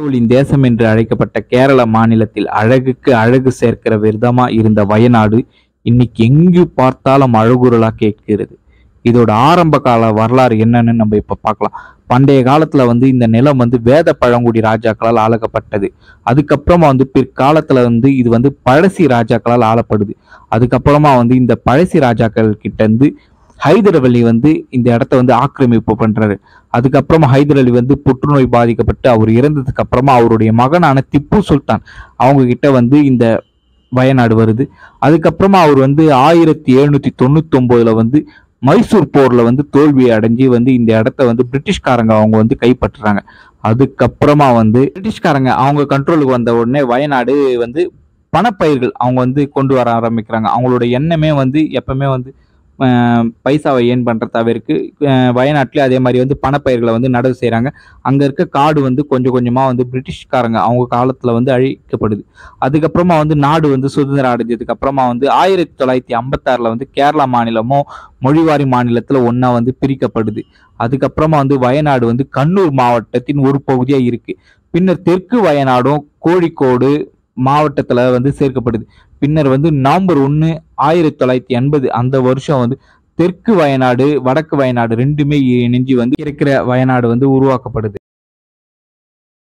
கடவுளின் தேசம் என்று அழைக்கப்பட்ட கேரள மாநிலத்தில் அழகுக்கு அழகு சேர்க்கிற விதமா இருந்த வயநாடு இன்னைக்கு எங்கு பார்த்தாலும் அழகுறலா கேட்கிறது. இதோட ஆரம்ப கால வரலாறு என்னன்னு நம்ம இப்ப பார்க்கலாம். பண்டைய காலத்துல இந்த நிலம் வேத பழங்குடி ராஜாக்களால் ஆளப்பட்டது. அதுக்கப்புறமா பிற்காலத்துல இது பழசி ராஜாக்களால் ஆளப்படுது. அதுக்கப்புறமா இந்த பழசி ராஜாக்கள் கிட்ட இருந்து ஹைதர் அலி இந்த இடத்த ஆக்கிரமிப்பு பண்றாரு. அதுக்கப்புறமா ஹைதர் அலி புற்றுநோய் பாதிக்கப்பட்டு அவர் இறந்ததுக்கு அப்புறமா அவருடைய மகனான திப்பு சுல்தான் அவங்க கிட்ட இந்த வயநாடு வருது. அதுக்கப்புறமா அவர் 1799 மைசூர் போர்ல தோல்வியை அடைஞ்சு இந்த இடத்த பிரிட்டிஷ்காரங்க அவங்க கைப்பற்றுறாங்க. அதுக்கப்புறமா பிரிட்டிஷ்காரங்க அவங்க கண்ட்ரோலுக்கு வந்த உடனே வயநாடு பணப்பயிர்கள் அவங்க கொண்டு வர ஆரம்பிக்கிறாங்க. அவங்களோட எண்ணமே எப்பவுமே பைசாவை ஏன் பண்றதாவே வயநாட்டிலே அதே மாதிரி பணப்பயிர்களை நடவு செய்யறாங்க. அங்க இருக்க காடு கொஞ்சம் கொஞ்சமா பிரிட்டிஷ்காரங்க அவங்க காலத்துல அழிக்கப்படுது. அதுக்கப்புறமா நாடு சுதந்திரம் அடைஞ்சதுக்கு அப்புறமா 1956 கேரளா மாநிலமும் மொழிவாரி மாநிலத்துல ஒன்னா பிரிக்கப்படுது. அதுக்கப்புறமா வயநாடு கண்ணூர் மாவட்டத்தின் ஒரு பகுதியா இருக்கு. பின்னர் தெற்கு வயநாடும் கோழிக்கோடு மாவட்டத்துல சேர்க்கப்படுது. பின்னர் நவம்பர் 1, 1980 அந்த வருஷம் தெற்கு வயநாடு வடக்கு வயநாடு ரெண்டுமே இணைஞ்சு இருக்கிற வயநாடு உருவாக்கப்படுது.